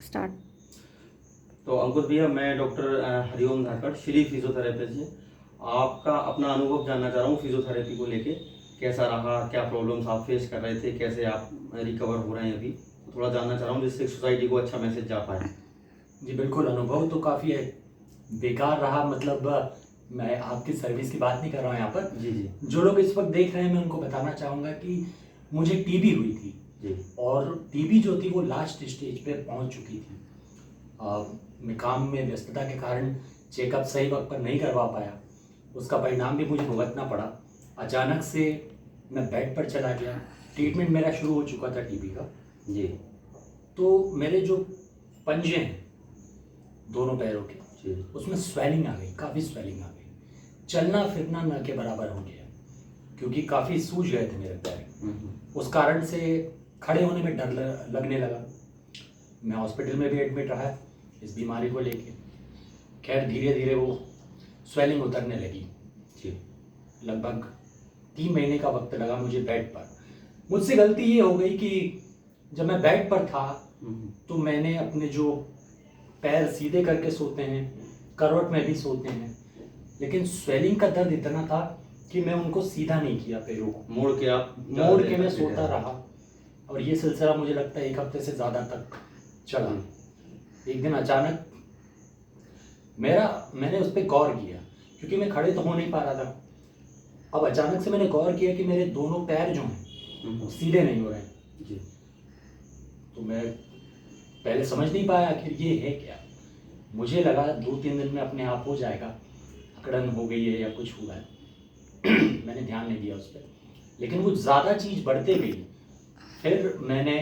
Start. तो अंकुश भैया, मैं डॉक्टर हरिओम धाकड़, श्री फिजियोथेरेपिस्ट से आपका अपना अनुभव जानना चाह रहा हूँ फिजियोथेरेपी को लेके। कैसा रहा, क्या प्रॉब्लम्स आप फेस कर रहे थे, कैसे आप रिकवर हो रहे हैं अभी, तो थोड़ा जानना चाह रहा हूँ जिससे सोसाइटी को अच्छा मैसेज जा पाए। जी बिल्कुल, अनुभव तो काफ़ी है बेकार रहा। मतलब मैं आपकी सर्विस की बात नहीं कर रहा हूँ यहाँ पर। जी जी जो लोग इस वक्त देख रहे हैं, मैं उनको बताना चाहूँगा कि मुझे टीबी हुई थी जी। और टीबी जो थी वो लास्ट स्टेज पे पहुँच चुकी थी। मैं काम में व्यस्तता के कारण चेकअप सही वक्त पर नहीं करवा पाया, उसका परिणाम भी मुझे भुगतना पड़ा। अचानक से मैं बेड पर चला गया। ट्रीटमेंट मेरा शुरू हो चुका था टीबी का। जी तो मेरे जो पंजे हैं दोनों पैरों के, जी। उसमें स्वेलिंग आ गई, काफ़ी स्वेलिंग आ गई। चलना फिरना न के बराबर हो गया, क्योंकि काफ़ी सूज गए थे मेरे पैर। उस कारण से खड़े होने में डर लगने लगा। मैं हॉस्पिटल में भी एडमिट रहा इस बीमारी को लेके। खैर धीरे धीरे वो स्वेलिंग उतरने लगी। जी। लगभग 3 महीने का वक्त लगा मुझे बेड पर। मुझसे गलती ये हो गई कि जब मैं बेड पर था तो मैंने अपने जो पैर सीधे करके सोते हैं, करवट में भी सोते हैं, लेकिन स्वेलिंग का दर्द इतना था कि मैं उनको सीधा नहीं किया, पैरों को मोड़ के मैं सोता रहा। और ये सिलसिला मुझे लगता है 1 हफ्ते से ज़्यादा तक चला। एक दिन अचानक मैंने उस पर गौर किया, क्योंकि मैं खड़े तो हो नहीं पा रहा था। अब अचानक से मैंने गौर किया कि मेरे दोनों पैर जो हैं वो सीधे नहीं हो रहे हैं। जी। तो मैं पहले समझ नहीं पाया आखिर ये है क्या। मुझे लगा 2-3 दिन में अपने आप हो जाएगा, अकड़न हो गई है या कुछ हुआ है। मैंने ध्यान नहीं दिया उस पर, लेकिन वो ज़्यादा चीज़ बढ़ते गई। फिर मैंने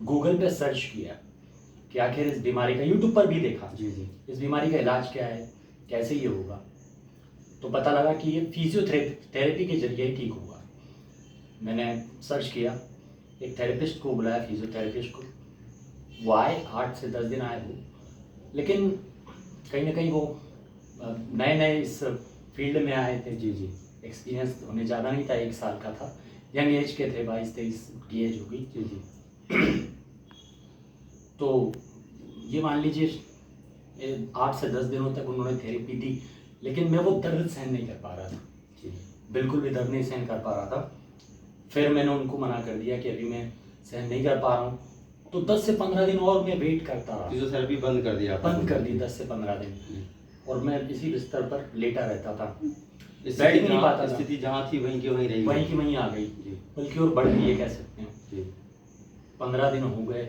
गूगल पे सर्च किया कि आखिर इस बीमारी का, यूट्यूब पर भी देखा जी जी। इस बीमारी का इलाज क्या है, कैसे ये होगा। तो पता लगा कि ये फिजियोथेरेपी के जरिए ही ठीक होगा। मैंने सर्च किया, एक थेरेपिस्ट को बुलाया, फिजियोथेरेपिस्ट को। वो आए, 8 से 10 दिन आए वो, लेकिन कहीं ना कहीं वो नए नए इस फील्ड में आए थे। जी जी। एक्सपीरियंस उन्हें ज़्यादा नहीं था, 1 साल का था, यंग एज के थे, 22-23 की एज होगी। जी जी। तो ये मान लीजिए 8 से 10 दिनों तक उन्होंने थेरेपी दी, लेकिन मैं वो दर्द सहन नहीं कर पा रहा था। जी। बिल्कुल भी दर्द नहीं सहन कर पा रहा था। फिर मैंने उनको मना कर दिया कि अभी मैं सहन नहीं कर पा रहा हूँ। तो 10 से 15 दिन और मैं वेट करता रहा। फिजियोथेरेपी बंद कर दिया आपने? बंद कर दी 10 से 15 दिन, और मैं इसी बिस्तर पर लेटा रहता था, बैठ बैठ भी नहीं पाता था। स्थिति जहाँ थी वहीं की वहीं रही? वहीं की वहीं आ गई, बल्कि और बढ़ गई, ये कह सकते हैं। जी। 15 दिन हो गए।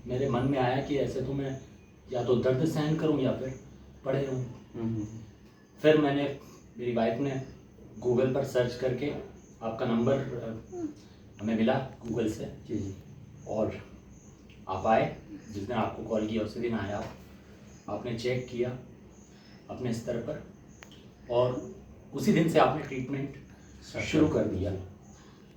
मेरे मन में आया कि ऐसे तो मैं या तो दर्द सहन करूं या फिर पड़े रहूं। फिर मेरी वाइफ ने गूगल पर सर्च करके आपका नंबर हमें मिला गूगल से। जी जी। और आप आए, जिस दिन आपको कॉल किया उसी दिन आए आप। आपने चेक किया अपने स्तर पर, और उसी दिन से आपने ट्रीटमेंट शुरू कर दिया।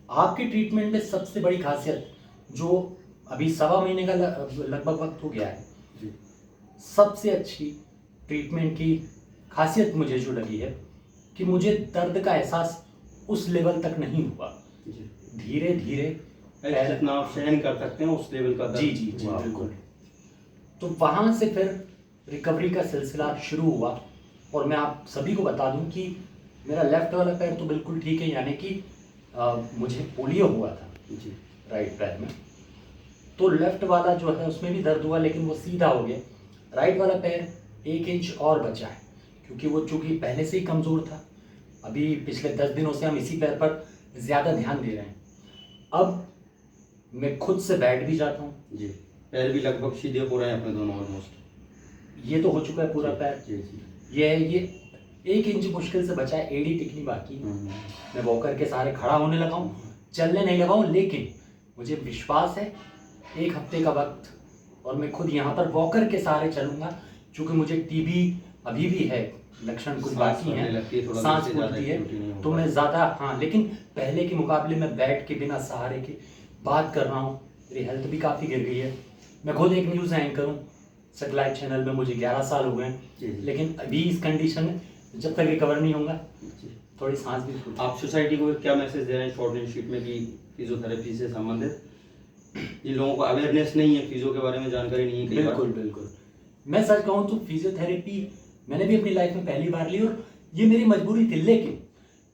आपकी ट्रीटमेंट में सबसे बड़ी खासियत, जो अभी 1.25 महीने का लगभग वक्त हो गया है, सबसे अच्छी ट्रीटमेंट की खासियत मुझे जो लगी है कि मुझे दर्द का एहसास उस लेवल तक नहीं हुआ। धीरे धीरे जितना आप सहन कर सकते हैं उस लेवल का दर्द। जी जी जी बिल्कुल। तो वहाँ से फिर रिकवरी का सिलसिला शुरू हुआ। और मैं आप सभी को बता दूं कि मेरा लेफ्ट वाला पैर तो बिल्कुल ठीक है, यानी कि मुझे पोलियो हुआ था जी। राइट पैर में। तो लेफ्ट वाला जो है उसमें भी दर्द हुआ, लेकिन वो सीधा हो गया। राइट वाला पैर 1 इंच और बचा है, क्योंकि वो चूँकि पहले से ही कमज़ोर था। अभी पिछले 10 दिनों से हम इसी पैर पर ज़्यादा ध्यान दे रहे हैं। अब मैं खुद से बैठ भी जाता हूँ। जी। पैर भी लगभग सीधे हो रहे हैं अपने दोनों ऑलमोस्ट। ये तो हो चुका है पूरा पैर। जी जी। ये 1 इंच मुश्किल से बचा है, एड़ी टिकनी बाकी है। मैं वॉकर के सहारे खड़ा होने लगा हूँ, चलने नहीं लगा हूँ, लेकिन मुझे विश्वास है 1 हफ्ते का वक्त और मैं खुद यहाँ पर वॉकर के सहारे चलूँगा। क्योंकि मुझे टीबी अभी भी है, लक्षण कुछ बाकी हैं, सांस फूलती है, तो मैं ज़्यादा लेकिन पहले के मुकाबले मैं बैठ के बिना सहारे के बात कर रहा हूँ। मेरी हेल्थ भी काफ़ी गिर गई है। मैं खुद एक न्यूज़ एंकर हूँ, सेटेलाइट चैनल में मुझे 11 साल हो गए, लेकिन अभी इस कंडीशन में जब तक रिकवर नहीं होगा थोड़ी सांस भी। आप सोसाइटी को क्या मैसेज दे रहे हैं शॉर्ट एंड शीट में कि फिजियोथेरेपी से संबंधित? ये लोगों को अवेयरनेस नहीं है, फिजियो के बारे में जानकारी नहीं है कई बार। बिल्कुल बिल्कुल। मैं सच कहूँ तो फिजियोथेरेपी मैंने भी अपनी लाइफ में पहली बार ली और ये मेरी मजबूरी थी, लेकिन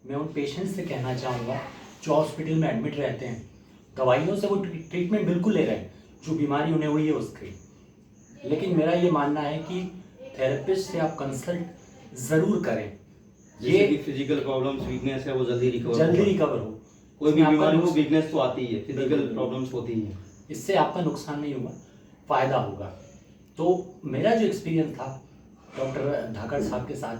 मैं उन पेशेंट्स से कहना चाहूँगा जो हॉस्पिटल में एडमिट रहते हैं, दवाइयों से वो ट्रीटमेंट बिल्कुल ले रहे हैं जो बीमारी उन्हें हुई है उसकी, लेकिन मेरा ये मानना है कि थेरेपिस्ट से आप कंसल्ट ज़रूर करें। जैसे कि फिजिकल प्रॉब्लम्स, वीकनेस है वो जल्दी रिकवर हो। कोई भी इसमें आपका बीमारी हो नुकसान- वीकनेस तो आती ही है, फिजिकल बिल्कुल। प्रॉब्लम्स होती ही हैं। इससे आपका नुकसान नहीं होगा, फ़ायदा होगा। तो मेरा जो एक्सपीरियंस था डॉक्टर धाकड़ साहब के साथ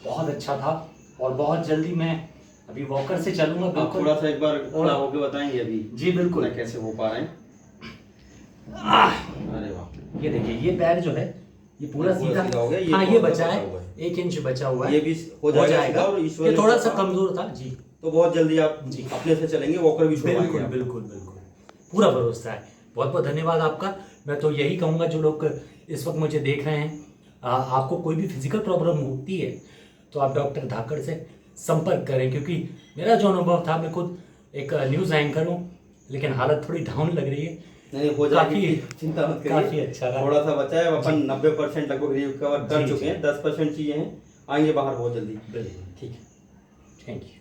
बहुत अच्छा था और बहुत जल्दी मैं अभी वॉकर से चलूँगा। आप बिल्कुल थोड़ा सा एक बार खड़ा होके बताएंगे अभी जी बिल्कुल। ना कैसे हो पा रहे हैं। अरे वाह, ये देखिए ये पैर जो है ये पूरा ये पूरा सीधा सीधा हो गया, ये हाँ ये थोड़ा बचा सा है, बचा हुआ है। 1 इंच बचा हुआ है, ये भी हो जाएगा और ईश्वर ये थोड़ा ने सा कृपा- कमजोर था जी। तो बहुत जल्दी आप जी। अपने से चलेंगे, वॉकर भी छुड़वाएंगे बिल्कुल आप। बिल्कुल बिल्कुल, पूरा भरोसा है। बहुत बहुत धन्यवाद आपका। मैं तो यही कहूँगा जो लोग इस वक्त मुझे देख रहे हैं, आपको कोई भी फिजिकल प्रॉब्लम होती है तो आप डॉक्टर धाकड़ से संपर्क करें, क्योंकि मेरा जो अनुभव था, मैं खुद एक न्यूज़ एंकर हूँ लेकिन हालत थोड़ी डाउन लग रही है। नहीं हो जाएगी, चिंता मत करिए। काफी अच्छा रहा। थोड़ा सा बचा है, अब अपन 90% लगभग रिकवर कर जी, चुके जी। हैं, 10% चीजें हैं, आएंगे बाहर बहुत जल्दी। बिल्कुल ठीक है, थैंक यू।